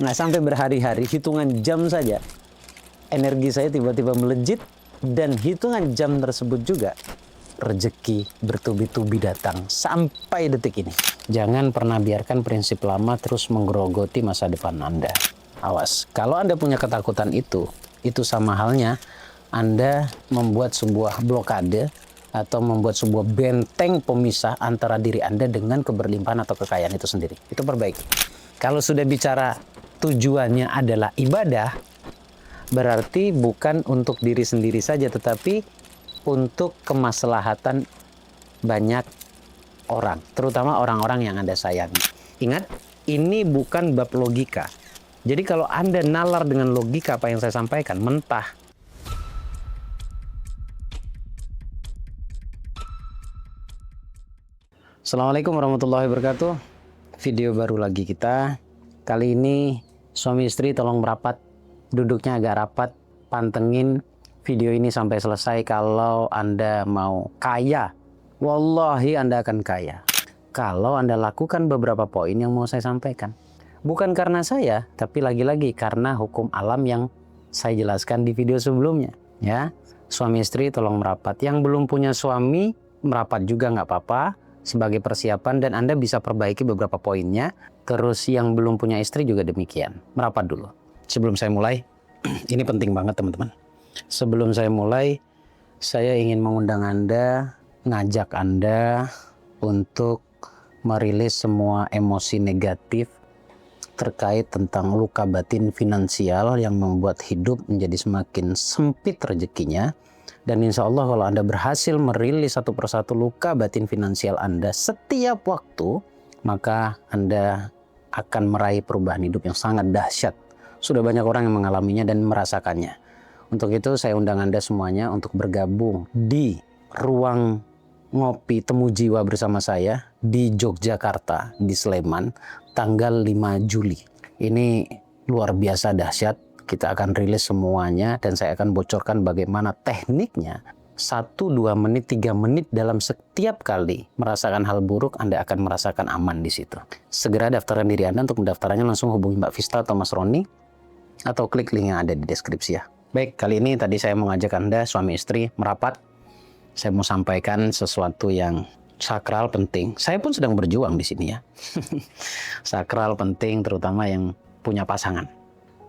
Nggak sampai berhari-hari, hitungan jam saja energi saya tiba-tiba melejit, dan hitungan jam tersebut juga rezeki bertubi-tubi datang sampai detik ini. Jangan pernah biarkan prinsip lama terus menggerogoti masa depan Anda. Awas, kalau Anda punya ketakutan itu sama halnya Anda membuat sebuah blokade atau membuat sebuah benteng pemisah antara diri Anda dengan keberlimpahan atau kekayaan itu sendiri. Itu perbaiki. Kalau sudah bicara tujuannya adalah ibadah, berarti bukan untuk diri sendiri saja, tetapi untuk kemaslahatan banyak orang, terutama orang-orang yang Anda sayangi. Ingat, ini bukan bab logika. Jadi kalau Anda nalar dengan logika apa yang saya sampaikan, mentah. Assalamualaikum warahmatullahi wabarakatuh. Video baru lagi kita. Kali ini suami istri tolong merapat, duduknya agak rapat, pantengin video ini sampai selesai. Kalau Anda mau kaya, wallahi Anda akan kaya kalau Anda lakukan beberapa poin yang mau saya sampaikan. Bukan karena saya, tapi lagi-lagi karena hukum alam yang saya jelaskan di video sebelumnya. Ya, suami istri tolong merapat. Yang belum punya suami, merapat juga nggak apa-apa sebagai persiapan, dan Anda bisa perbaiki beberapa poinnya. Terus yang belum punya istri juga demikian, merapat dulu. Sebelum saya mulai, ini penting banget teman-teman. Sebelum saya mulai, saya ingin mengundang Anda, ngajak Anda untuk merilis semua emosi negatif terkait tentang luka batin finansial yang membuat hidup menjadi semakin sempit rezekinya. Dan insya Allah kalau Anda berhasil merilis satu persatu luka batin finansial Anda setiap waktu, maka Anda akan meraih perubahan hidup yang sangat dahsyat. Sudah banyak orang yang mengalaminya dan merasakannya. Untuk itu saya undang Anda semuanya untuk bergabung di ruang ngopi temu jiwa bersama saya di Yogyakarta, di Sleman, tanggal 5 Juli. Ini luar biasa dahsyat. Kita akan rilis semuanya dan saya akan bocorkan bagaimana tekniknya. 1, 2 menit, 3 menit dalam setiap kali merasakan hal buruk, Anda akan merasakan aman di situ. Segera daftarkan diri Anda. Untuk mendaftarnya langsung hubungi Mbak Vista atau Mas Roni, atau klik link yang ada di deskripsi ya. Baik, kali ini tadi saya mengajak Anda suami istri merapat. Saya mau sampaikan sesuatu yang sakral penting. Saya pun sedang berjuang di sini ya. Sakral penting terutama yang punya pasangan.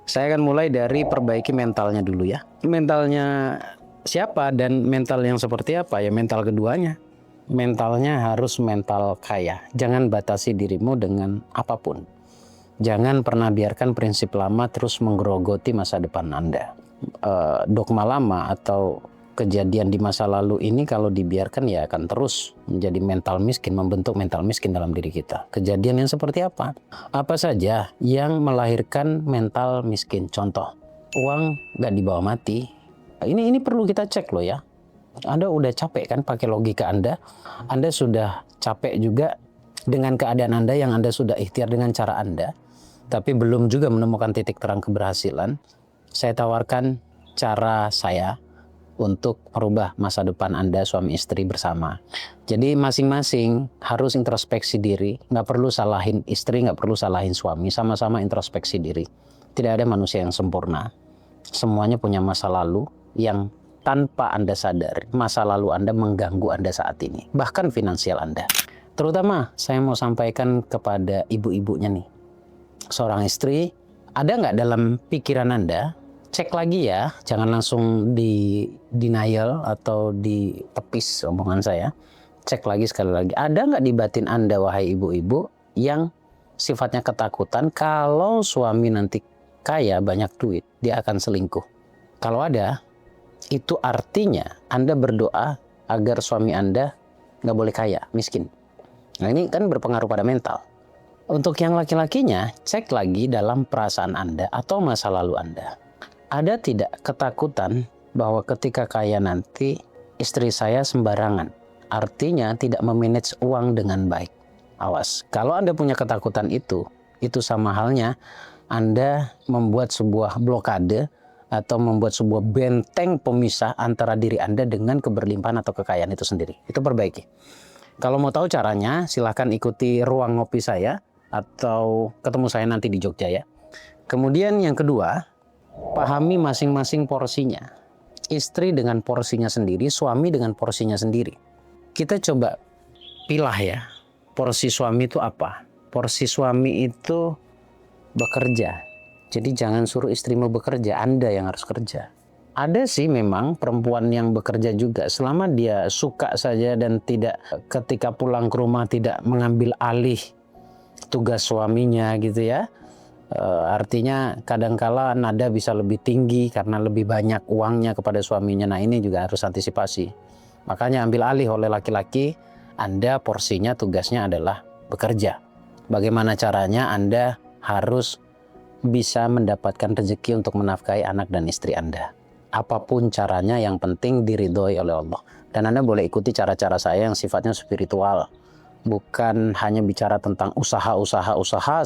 Saya akan mulai dari perbaiki mentalnya dulu ya. Mentalnya siapa dan mental yang seperti apa? Ya mental keduanya. Mentalnya harus mental kaya. Jangan batasi dirimu dengan apapun. Jangan pernah biarkan prinsip lama terus menggerogoti masa depan Anda. Dogma lama atau kejadian di masa lalu ini kalau dibiarkan ya akan terus menjadi mental miskin, membentuk mental miskin dalam diri kita. Kejadian yang seperti apa? Apa saja yang melahirkan mental miskin? Contoh, uang nggak dibawa mati. Ini perlu kita cek loh ya. Anda udah capek kan pakai logika Anda? Anda sudah capek juga dengan keadaan Anda yang Anda sudah ikhtiar dengan cara Anda, tapi belum juga menemukan titik terang keberhasilan. Saya tawarkan cara saya untuk merubah masa depan Anda suami istri bersama. Jadi masing-masing harus introspeksi diri. Nggak perlu salahin istri, nggak perlu salahin suami. Sama-sama introspeksi diri. Tidak ada manusia yang sempurna. Semuanya punya masa lalu yang tanpa Anda sadari, masa lalu Anda mengganggu Anda saat ini. Bahkan finansial Anda. Terutama saya mau sampaikan kepada ibu-ibunya nih. Seorang istri, ada nggak dalam pikiran Anda? Cek lagi ya, jangan langsung di denial atau ditepis omongan saya. Cek lagi sekali lagi, ada nggak di batin Anda wahai ibu-ibu yang sifatnya ketakutan kalau suami nanti kaya banyak duit, dia akan selingkuh? Kalau ada, itu artinya Anda berdoa agar suami Anda nggak boleh kaya, miskin. Nah ini kan berpengaruh pada mental. Untuk yang laki-lakinya, cek lagi dalam perasaan Anda atau masa lalu Anda. Ada tidak ketakutan bahwa ketika kaya nanti istri saya sembarangan? Artinya tidak memanage uang dengan baik. Awas, kalau Anda punya ketakutan itu sama halnya Anda membuat sebuah blokade atau membuat sebuah benteng pemisah antara diri Anda dengan keberlimpahan atau kekayaan itu sendiri. Itu perbaiki. Kalau mau tahu caranya, silahkan ikuti ruang ngopi saya atau ketemu saya nanti di Jogja ya. Kemudian yang kedua, pahami masing-masing porsinya. Istri dengan porsinya sendiri, suami dengan porsinya sendiri. Kita coba pilah ya, porsi suami itu apa? Porsi suami itu bekerja. Jadi jangan suruh istrimu bekerja, Anda yang harus kerja. Ada sih memang perempuan yang bekerja juga, selama dia suka saja dan tidak ketika pulang ke rumah tidak mengambil alih tugas suaminya gitu ya. Artinya kadangkala nada bisa lebih tinggi karena lebih banyak uangnya kepada suaminya. Nah ini juga harus antisipasi. Makanya ambil alih oleh laki-laki, Anda porsinya tugasnya adalah bekerja. Bagaimana caranya? Anda harus bisa mendapatkan rezeki untuk menafkahi anak dan istri Anda. Apapun caranya, yang penting diridhoi oleh Allah. Dan Anda boleh ikuti cara-cara saya yang sifatnya spiritual. Bukan hanya bicara tentang usaha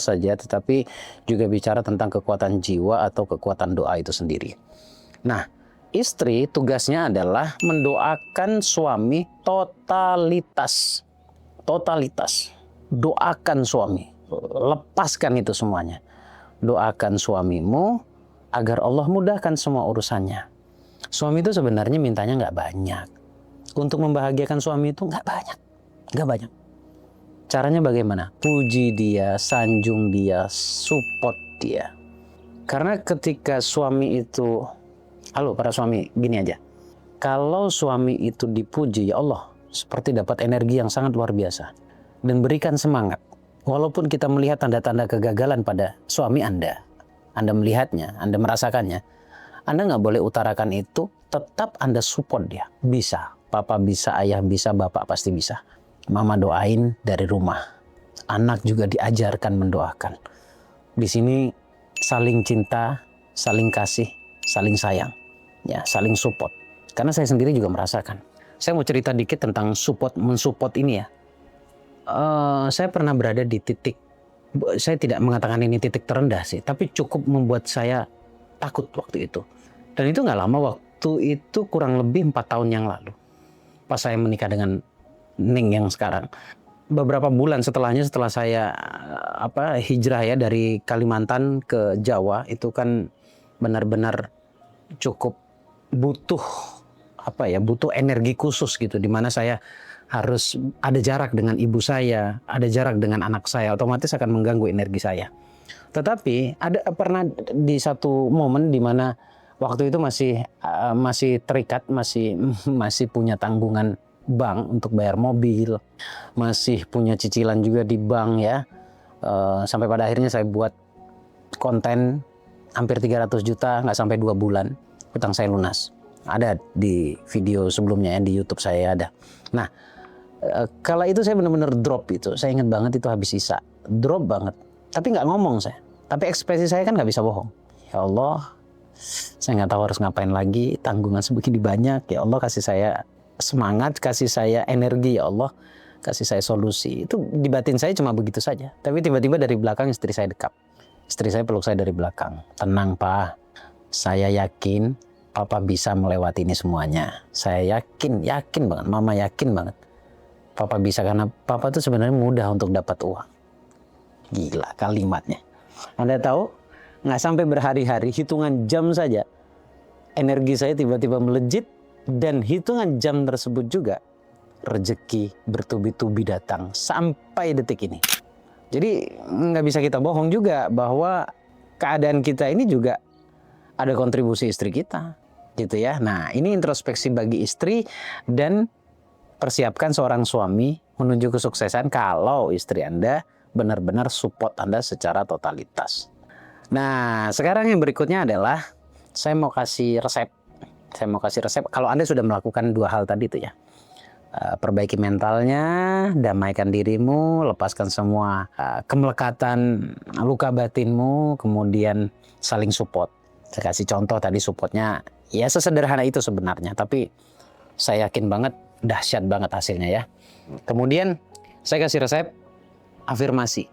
saja, tetapi juga bicara tentang kekuatan jiwa atau kekuatan doa itu sendiri. Nah, istri tugasnya adalah mendoakan suami totalitas. Totalitas. Doakan suami. Lepaskan itu semuanya. Doakan suamimu agar Allah mudahkan semua urusannya. Suami itu sebenarnya mintanya nggak banyak. Untuk membahagiakan suami itu nggak banyak. Nggak banyak. Caranya bagaimana? Puji dia, sanjung dia, support dia. Karena ketika suami itu, halo para suami, gini aja. Kalau suami itu dipuji, ya Allah, seperti dapat energi yang sangat luar biasa. Dan berikan semangat. Walaupun kita melihat tanda-tanda kegagalan pada suami Anda melihatnya, Anda merasakannya, Anda nggak boleh utarakan itu, tetap Anda support dia. Bisa, papa bisa, ayah bisa, bapak pasti bisa. Mama doain dari rumah. Anak juga diajarkan mendoakan. Di sini saling cinta, saling kasih, saling sayang, ya, saling support. Karena saya sendiri juga merasakan. Saya mau cerita dikit tentang mensupport ini ya. Saya pernah berada di titik, saya tidak mengatakan ini titik terendah sih, tapi cukup membuat saya takut waktu itu. Dan itu nggak lama, waktu itu kurang lebih 4 tahun yang lalu. Pas saya menikah dengan Ning yang sekarang. Beberapa bulan setelahnya, setelah saya hijrah ya dari Kalimantan ke Jawa, itu kan benar-benar cukup butuh butuh energi khusus gitu, di mana saya harus ada jarak dengan ibu saya, ada jarak dengan anak saya, otomatis akan mengganggu energi saya. Tetapi pernah di satu momen di mana waktu itu masih terikat, masih punya tanggungan bank untuk bayar mobil, masih punya cicilan juga di bank ya. Sampai pada akhirnya saya buat konten hampir 300 juta, nggak sampai 2 bulan hutang saya lunas. Ada di video sebelumnya ya, di YouTube saya ada. Nah, kala itu saya benar-benar drop itu. Saya ingat banget itu habis Isya. Drop banget. Tapi nggak ngomong saya. Tapi ekspresi saya kan nggak bisa bohong. Ya Allah, saya nggak tahu harus ngapain lagi. Tanggungan sebegini banyak. Ya Allah, kasih saya semangat, kasih saya energi, ya Allah, kasih saya solusi. Itu di batin saya cuma begitu saja. Tapi tiba-tiba dari belakang istri saya dekap. Istri saya peluk saya dari belakang. Tenang Pak, saya yakin Papa bisa melewati ini semuanya. Saya yakin banget, Mama yakin banget. Papa bisa, karena Papa tuh sebenarnya mudah untuk dapat uang. Gila kalimatnya. Anda tahu, nggak sampai berhari-hari, hitungan jam saja, energi saya tiba-tiba melejit. Dan hitungan jam tersebut juga rezeki bertubi-tubi datang sampai detik ini. Jadi nggak bisa kita bohong juga bahwa keadaan kita ini juga ada kontribusi istri kita, gitu ya. Nah, ini introspeksi bagi istri dan persiapkan seorang suami menuju kesuksesan kalau istri Anda benar-benar support Anda secara totalitas. Nah, sekarang yang berikutnya adalah saya mau kasih resep. Kalau Anda sudah melakukan 2 hal tadi itu ya. Perbaiki mentalnya, damaikan dirimu, lepaskan semua kemelekatan luka batinmu, kemudian saling support. Saya kasih contoh tadi, supportnya ya sesederhana itu sebenarnya, tapi saya yakin banget dahsyat banget hasilnya ya. Kemudian saya kasih resep afirmasi.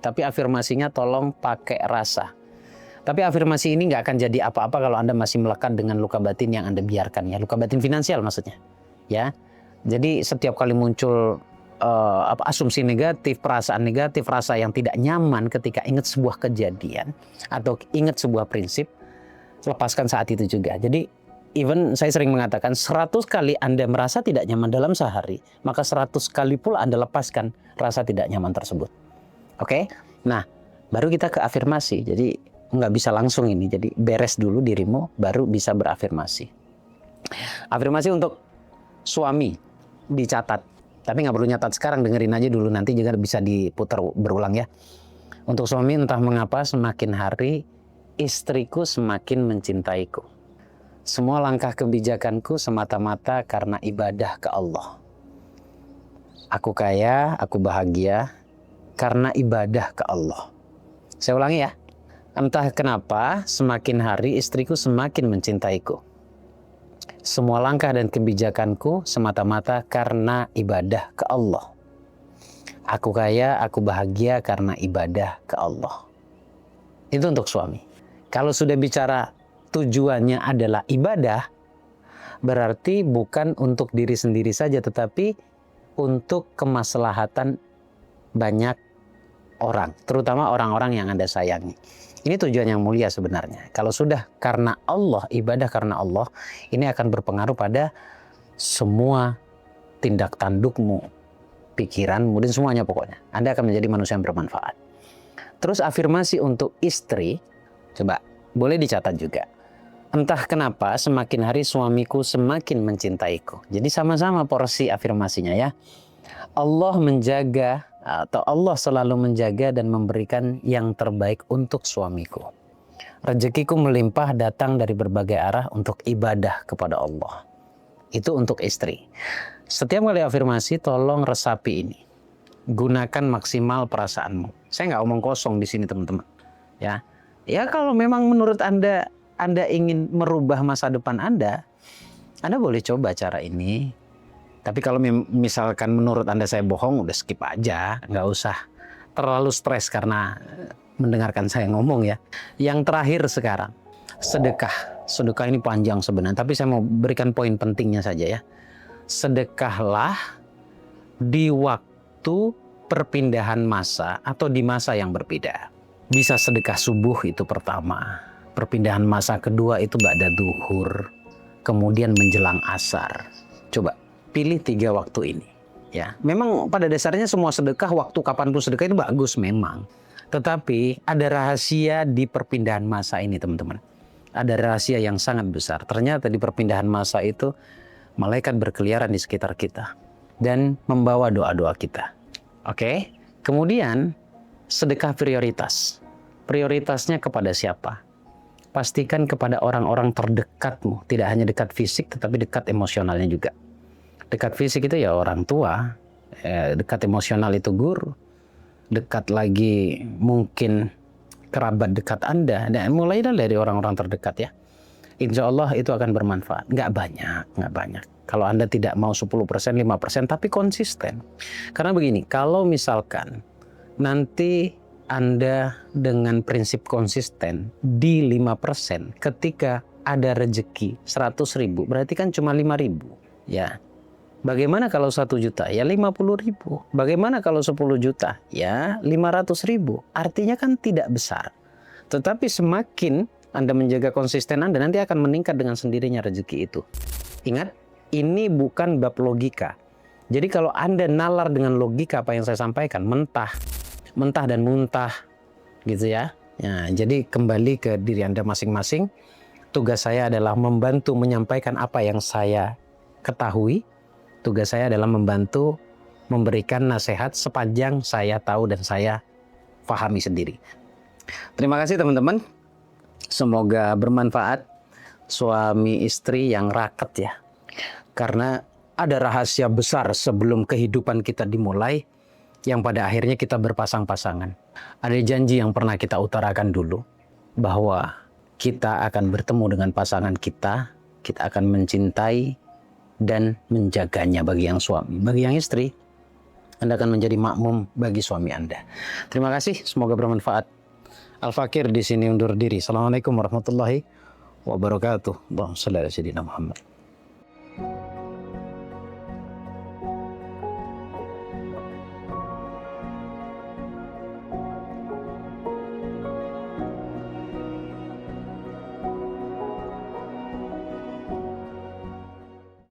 Tapi afirmasinya tolong pakai rasa. Tapi afirmasi ini nggak akan jadi apa-apa kalau Anda masih melekat dengan luka batin yang Anda biarkan ya. Luka batin finansial maksudnya. Ya. Jadi setiap kali muncul asumsi negatif, perasaan negatif, rasa yang tidak nyaman ketika ingat sebuah kejadian atau ingat sebuah prinsip, lepaskan saat itu juga. Jadi even saya sering mengatakan 100 kali Anda merasa tidak nyaman dalam sehari, maka 100 kali pula Anda lepaskan rasa tidak nyaman tersebut. Oke? Nah, baru kita ke afirmasi. Jadi nggak bisa langsung ini. Jadi beres dulu dirimu, baru bisa berafirmasi. Afirmasi untuk suami dicatat. Tapi nggak perlu nyatat sekarang, dengerin aja dulu, nanti juga bisa diputar berulang ya. Untuk suami, entah mengapa semakin hari istriku semakin mencintaiku. Semua langkah kebijakanku semata-mata karena ibadah ke Allah. Aku kaya, aku bahagia karena ibadah ke Allah. Saya ulangi ya. Entah kenapa semakin hari istriku semakin mencintaiku. Semua langkah dan kebijakanku semata-mata karena ibadah ke Allah. Aku kaya, aku bahagia karena ibadah ke Allah. Itu untuk suami. Kalau sudah bicara tujuannya adalah ibadah, berarti bukan untuk diri sendiri saja, tetapi untuk kemaslahatan banyak orang, terutama orang-orang yang Anda sayangi. Ini tujuan yang mulia sebenarnya. Kalau sudah karena Allah, ibadah karena Allah, ini akan berpengaruh pada semua tindak tandukmu, pikiranmu, dan semuanya pokoknya. Anda akan menjadi manusia yang bermanfaat. Terus afirmasi untuk istri, coba boleh dicatat juga. Entah kenapa semakin hari suamiku semakin mencintaiku. Jadi sama-sama porsi afirmasinya ya. Allah menjaga atau Allah selalu menjaga dan memberikan yang terbaik untuk suamiku. Rezekiku melimpah datang dari berbagai arah untuk ibadah kepada Allah. Itu untuk istri. Setiap kali afirmasi tolong resapi ini. Gunakan maksimal perasaanmu. Saya nggak omong kosong di sini teman-teman. Ya kalau memang menurut Anda ingin merubah masa depan Anda boleh coba cara ini. Tapi kalau misalkan menurut Anda saya bohong, udah skip aja. Nggak usah terlalu stres karena mendengarkan saya ngomong ya. Yang terakhir sekarang, sedekah. Sedekah ini panjang sebenarnya, tapi saya mau berikan poin pentingnya saja ya. Sedekahlah di waktu perpindahan masa atau di masa yang berbeda. Bisa sedekah subuh itu pertama. Perpindahan masa kedua itu ba'da duhur. Kemudian menjelang asar. Coba pilih 3 waktu ini. Ya, memang pada dasarnya semua sedekah waktu kapanpun sedekah itu bagus memang. Tetapi ada rahasia di perpindahan masa ini teman-teman. Ada rahasia yang sangat besar. Ternyata di perpindahan masa itu malaikat berkeliaran di sekitar kita dan membawa doa-doa kita. Oke? Kemudian sedekah prioritas. Prioritasnya kepada siapa? Pastikan kepada orang-orang terdekatmu. Tidak hanya dekat fisik tetapi dekat emosionalnya juga. Dekat fisik itu ya orang tua, dekat emosional itu guru, dekat lagi mungkin kerabat dekat Anda, dan mulai dari orang-orang terdekat ya. Insya Allah itu akan bermanfaat. Nggak banyak. Kalau Anda tidak mau 10%, 5%, tapi konsisten. Karena begini, kalau misalkan nanti Anda dengan prinsip konsisten di 5%, ketika ada rezeki 100.000, berarti kan cuma 5.000 ya. Bagaimana kalau 1 juta? Ya 50.000. Bagaimana kalau 10 juta? Ya 500.000. Artinya kan tidak besar. Tetapi semakin Anda menjaga konsisten Anda, nanti akan meningkat dengan sendirinya rezeki itu. Ingat, ini bukan bab logika. Jadi kalau Anda nalar dengan logika apa yang saya sampaikan, mentah dan muntah gitu ya. Jadi kembali ke diri Anda masing-masing. Tugas saya adalah membantu menyampaikan apa yang saya ketahui. Tugas saya adalah membantu memberikan nasihat sepanjang saya tahu dan saya pahami sendiri. Terima kasih teman-teman. Semoga bermanfaat. Suami istri yang raket ya. Karena ada rahasia besar sebelum kehidupan kita dimulai yang pada akhirnya kita berpasang-pasangan. Ada janji yang pernah kita utarakan dulu bahwa kita akan bertemu dengan pasangan kita akan mencintai dan menjaganya bagi yang suami. Bagi yang istri, Anda akan menjadi makmum bagi suami Anda. Terima kasih, semoga bermanfaat. Al-Fakir di sini undur diri. Assalamualaikum warahmatullahi wabarakatuh. Allahumma shalli ala sayyidina Muhammad.